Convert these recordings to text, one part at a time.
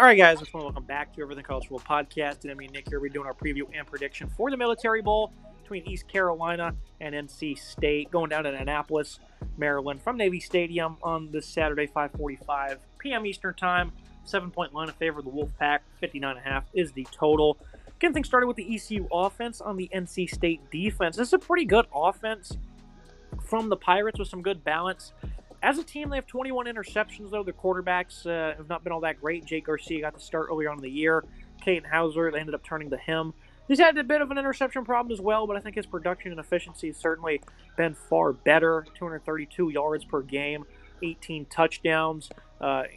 All right, guys, just want to welcome back to Everything College Football Podcast. And me and Nick here, we're doing our preview and prediction for the Military Bowl between East Carolina and NC State, going down to Annapolis, Maryland, from Navy Stadium on this Saturday, 5:45 p.m. Eastern Time. 7-point line in favor of the Wolfpack, 59.5 is the total. Getting things started with the ECU offense on the NC State defense. This is a pretty good offense from the Pirates with some good balance. As a team, they have 21 interceptions, though. Their quarterbacks have not been all that great. Jake Garcia got the start earlier on in the year. Caden Hauser, they ended up turning to him. He's had a bit of an interception problem as well, but I think his production and efficiency has certainly been far better. 232 yards per game, 18 touchdowns.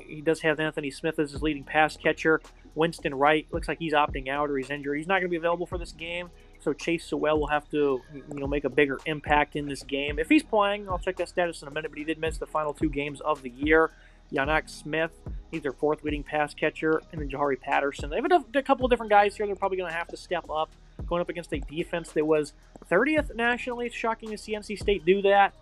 He does have Anthony Smith as his leading pass catcher. Winston Wright looks like he's opting out or he's injured. He's not going to be available for this game. So Chase Sewell will have to, make a bigger impact in this game. If he's playing, I'll check that status in a minute, but he did miss the final 2 games of the year. Yanak Smith, he's their 4th leading pass catcher, and then Jahari Patterson. They have a couple of different guys here. They're probably going to have to step up, going up against a defense that was 30th nationally. It's shocking to see NC State do that.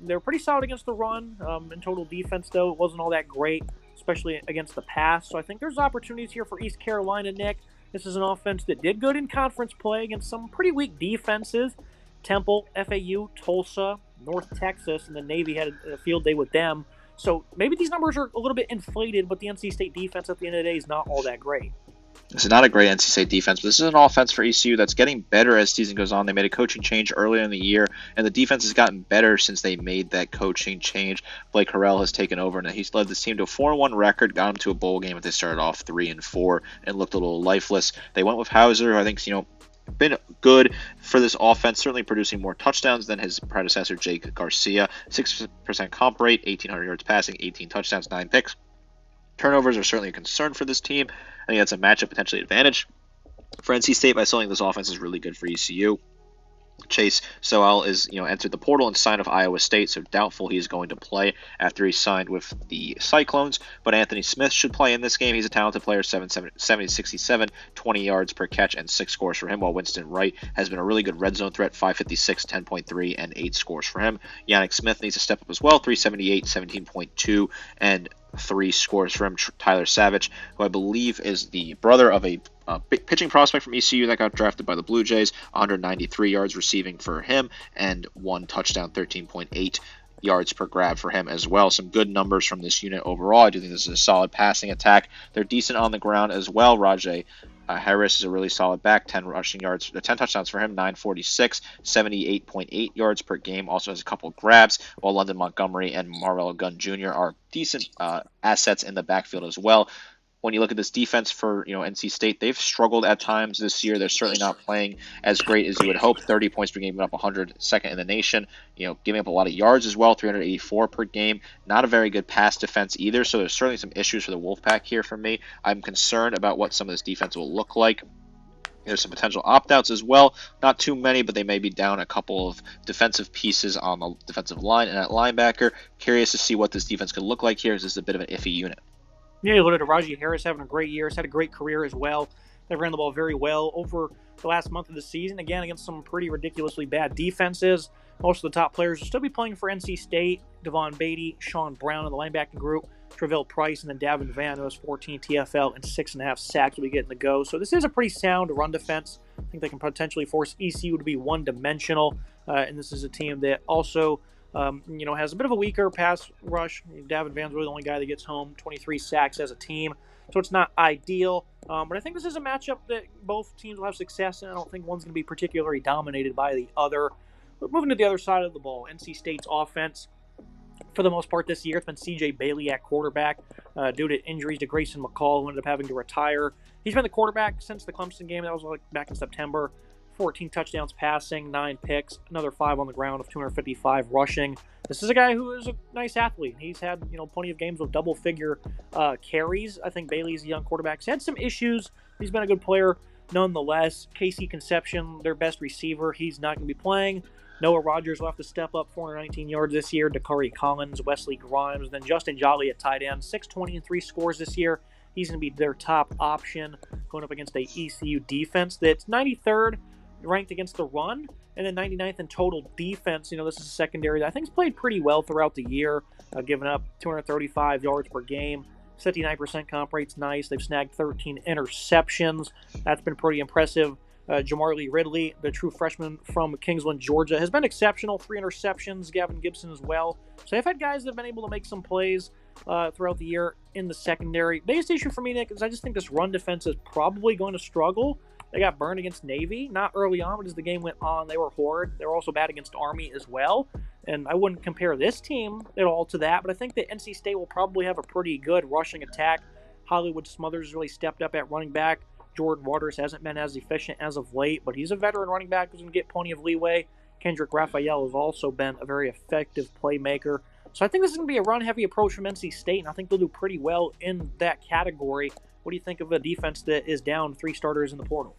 They were pretty solid against the run. In total defense, though, it wasn't all that great, especially against the pass. So I think there's opportunities here for East Carolina, Nick. This is an offense that did good in conference play against some pretty weak defenses. Temple, FAU, Tulsa, North Texas, and the Navy had a field day with them. So maybe these numbers are a little bit inflated, but the NC State defense at the end of the day is not all that great. This is not a great NC State defense, but this is an offense for ECU that's getting better as season goes on. They made a coaching change earlier in the year, and the defense has gotten better since they made that coaching change. Blake Harrell has taken over, and he's led this team to a 4-1 record, got them to a bowl game, but they started off 3-4 and looked a little lifeless. They went with Hauser, who I think's, been good for this offense, certainly producing more touchdowns than his predecessor, Jake Garcia. 6% comp rate, 1,800 yards passing, 18 touchdowns, 9 picks. Turnovers are certainly a concern for this team. I think that's a matchup potentially advantage for NC State, but I still think this offense is really good for ECU. Chase Sewell is, entered the portal and signed with Iowa State, so doubtful he is going to play after he signed with the Cyclones. But Anthony Smith should play in this game. He's a talented player, 70-67, 20 yards per catch, and 6 scores for him, while Winston Wright has been a really good red zone threat, 556, 10.3, and 8 scores for him. Yanak Smith needs to step up as well, 378, 17.2, and 3 scores for him. Tyler Savage, who I believe is the brother of a pitching prospect from ECU that got drafted by the Blue Jays, 193 yards receiving for him, and 1 touchdown, 13.8 yards per grab for him as well. Some good numbers from this unit overall. I do think this is a solid passing attack. They're decent on the ground as well. Rajay Harris is a really solid back, 10 touchdowns for him, 946, 78.8 yards per game. Also has a couple of grabs, while London Montgomery and Marvell Gunn Jr. are decent assets in the backfield as well. When you look at this defense for NC State, they've struggled at times this year. They're certainly not playing as great as you would hope. 30 points per game, giving up 102nd in the nation. Giving up a lot of yards as well, 384 per game. Not a very good pass defense either. So there's certainly some issues for the Wolfpack here for me. I'm concerned about what some of this defense will look like. There's some potential opt-outs as well. Not too many, but they may be down a couple of defensive pieces on the defensive line and at linebacker. Curious to see what this defense could look like here. This is a bit of an iffy unit. Yeah, you look at Rajay Harris having a great year. He's had a great career as well. They ran the ball very well over the last month of the season, again, against some pretty ridiculously bad defenses. Most of the top players will still be playing for NC State. Devon Beatty, Sean Brown in the linebacking group, Travell Price, and then Davin Vann, who has 14 TFL and 6.5 sacks, will be getting the go. So this is a pretty sound run defense. I think they can potentially force ECU to be one-dimensional, and this is a team that also has a bit of a weaker pass rush. Davin Vann's really the only guy that gets home, 23 sacks as a team. So it's not ideal. But I think this is a matchup that both teams will have success in. I don't think one's going to be particularly dominated by the other. But moving to the other side of the ball, NC State's offense, for the most part this year, it's been C.J. Bailey at quarterback. Due to injuries to Grayson McCall, who ended up having to retire. He's been the quarterback since the Clemson game. That was back in September. 14 touchdowns passing, 9 picks, another 5 on the ground of 255 rushing. This is a guy who is a nice athlete. He's had plenty of games with double-figure carries. I think Bailey's a young quarterback. He's had some issues. He's been a good player nonetheless. Casey Conception, their best receiver, he's not going to be playing. Noah Rogers will have to step up, 419 yards this year. Dakari Collins, Wesley Grimes, then Justin Jolly at tight end, 620 and 3 scores this year. He's going to be their top option going up against a ECU defense that's 93rd ranked against the run, and then 99th in total defense. This is a secondary that I think has played pretty well throughout the year, giving up 235 yards per game, 59% comp rate's nice. They've snagged 13 interceptions. That's been pretty impressive. Jamarlee Ridley, the true freshman from Kingsland, Georgia, has been exceptional. 3 interceptions. Gavin Gibson as well. So they've had guys that have been able to make some plays throughout the year in the secondary. Biggest issue for me, Nick, is I just think this run defense is probably going to struggle. They got burned against Navy, not early on, but as the game went on, they were horrid. They were also bad against Army as well. And I wouldn't compare this team at all to that, but I think that NC State will probably have a pretty good rushing attack. Hollywood Smothers really stepped up at running back. Jordan Waters hasn't been as efficient as of late, but he's a veteran running back who's going to get plenty of leeway. Kendrick Raphael has also been a very effective playmaker. So I think this is going to be a run-heavy approach from NC State, and I think they'll do pretty well in that category. What do you think of a defense that is down 3 starters in the portal?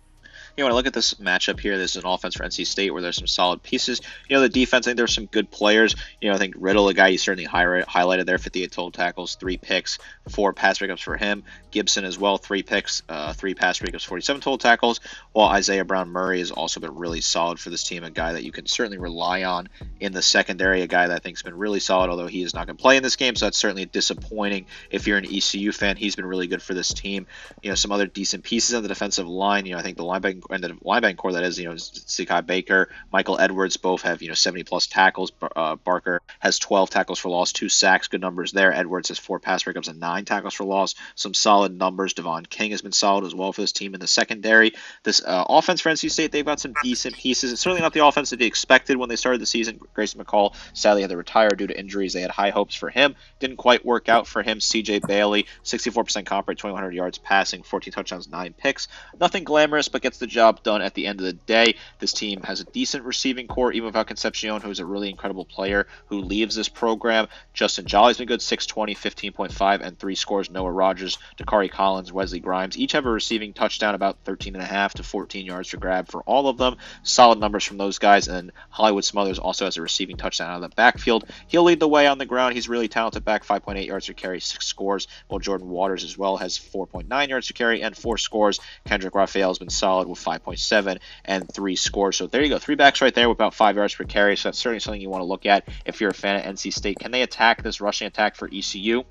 You want to look at this matchup here. This is an offense for NC State where there's some solid pieces. The defense, I think there's some good players. I think Riddle, a guy you certainly highlighted there, 58 total tackles, 3 picks, 4 pass breakups for him. Gibson as well, 3 picks, 3 pass breakups, 47 total tackles. While Isaiah Brown-Murray has also been really solid for this team, a guy that you can certainly rely on in the secondary, a guy that I think has been really solid, although he is not going to play in this game, so that's certainly disappointing if you're an ECU fan. He's been really good for this team. Some other decent pieces on the defensive line. I think the linebacker core, that is, Zakai Baker, Michael Edwards, both have 70+ tackles. Barker has 12 tackles for loss, 2 sacks, good numbers there. Edwards has 4 pass breakups and 9 tackles for loss, some solid numbers. Devon King has been solid as well for this team in the secondary. This offense for NC State, they've got some decent pieces. It's certainly not the offense that they expected when they started the season. Grayson McCall sadly had to retire due to injuries. They had high hopes for him. Didn't quite work out for him. CJ Bailey, 64% comp rate, 2,100 yards passing, 14 touchdowns, 9 picks. Nothing glamorous, but gets the job done at the end of the day. This team has a decent receiving core, even without Concepcion, who's a really incredible player who leaves this program. Justin Jolly's been good, 620, 15.5, and 3 scores. Noah Rogers, Dakari Collins, Wesley Grimes, each have a receiving touchdown, about 13.5 to 14 yards to grab for all of them. Solid numbers from those guys, and Hollywood Smothers also has a receiving touchdown out of the backfield. He'll lead the way on the ground. He's really talented back, 5.8 yards to carry, 6 scores, while Jordan Waters as well has 4.9 yards to carry and 4 scores. Kendrick Raphael has been solid with 5.7 and 3 scores. So there you go, 3 backs right there with about 5 yards per carry. So that's certainly something you want to look at if you're a fan of NC State. Can they attack this rushing attack for ECU?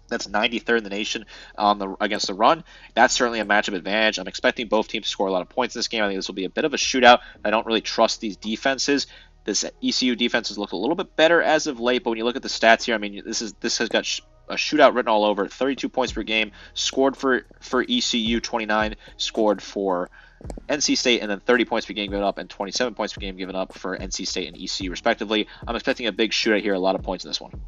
That's 93rd in the nation against the run. That's certainly a matchup advantage. I'm expecting both teams to score a lot of points in this game. I think this will be a bit of a shootout. I don't really trust these defenses. This ECU defense has looked a little bit better as of late, but when you look at the stats here, this has got a shootout written all over it. 32 points per game scored for ECU, 29 scored for NC State, and then 30 points per game given up and 27 points per game given up for NC State and ECU respectively. I'm expecting a big shootout here, a lot of points in this one.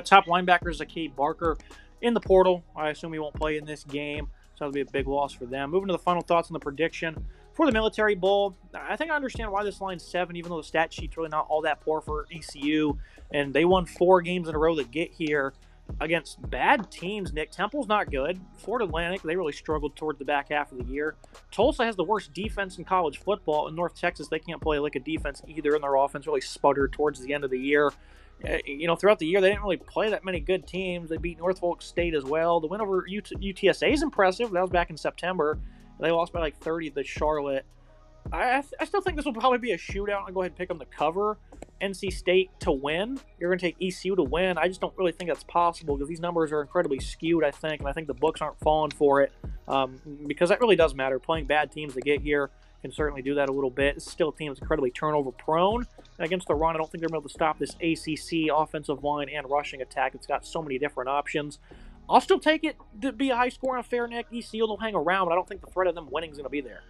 Top linebacker is Zakai Barker in the portal. I assume he won't play in this game, so that'll be a big loss for them. Moving to the final thoughts on the prediction for the Military Bowl. I think I understand why this line's 7, even though the stat sheet's really not all that poor for ECU, and they won 4 games in a row to get here against bad teams. Nick, Temple's not good. Florida Atlantic, they really struggled toward the back half of the year. Tulsa has the worst defense in college football. In North Texas, they can't play like a defense either, and their offense really sputtered towards the end of the year. Throughout the year, they didn't really play that many good teams. They beat Norfolk State as well. The win over UTSA is impressive. That was back in September. They lost by like 30 to Charlotte. I still think this will probably be a shootout. I'll go ahead and pick them to cover. NC State to win. You're going to take ECU to win. I just don't really think that's possible because these numbers are incredibly skewed, I think, and I think the books aren't falling for it because that really does matter. Playing bad teams to get here can certainly do that a little bit. It's still a team that's incredibly turnover prone. And against the run, I don't think they're going to be able to stop this ACC offensive line and rushing attack. It's got so many different options. I'll still take it to be a high-scoring affair, Nick. ECU will hang around, but I don't think the threat of them winning is going to be there.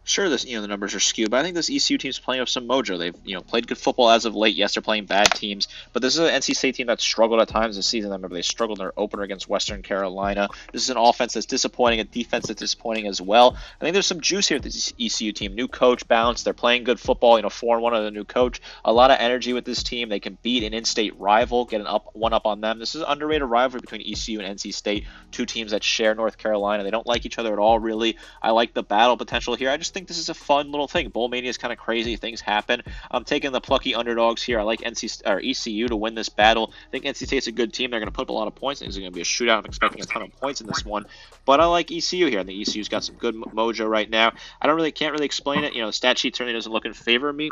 Sure, the numbers are skewed, but I think this ECU team's playing with some mojo. They've played good football as of late. Yes, they're playing bad teams, but this is an NC State team that struggled at times this season. I remember they struggled in their opener against Western Carolina. This is an offense that's disappointing, a defense that's disappointing as well. I think there's some juice here with this ECU team. New coach, balance. They're playing good football. 4-1 under the new coach. A lot of energy with this team. They can beat an in-state rival, get one up on them. This is an underrated rivalry between ECU and NC State, 2 teams that share North Carolina. They don't like each other at all, really. I like the battle potential here. I just think this is a fun little thing. Bowl Mania is kind of crazy. Things happen. I'm taking the plucky underdogs here. I like ECU to win this battle. I think NC State's a good team. They're going to put up a lot of points. I think it's going to be a shootout. I'm expecting a ton of points in this one. But I like ECU here. I think ECU's got some good mojo right now. Can't really explain it. The stat sheet certainly doesn't look in favor of me.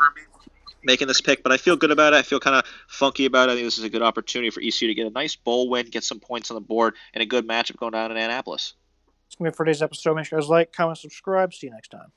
making this pick, but I feel good about it. I feel kind of funky about it. I think this is a good opportunity for ECU to get a nice bowl win, get some points on the board, and a good matchup going down in Annapolis. That's going to be it for today's episode. Make sure you guys like, comment, subscribe. See you next time.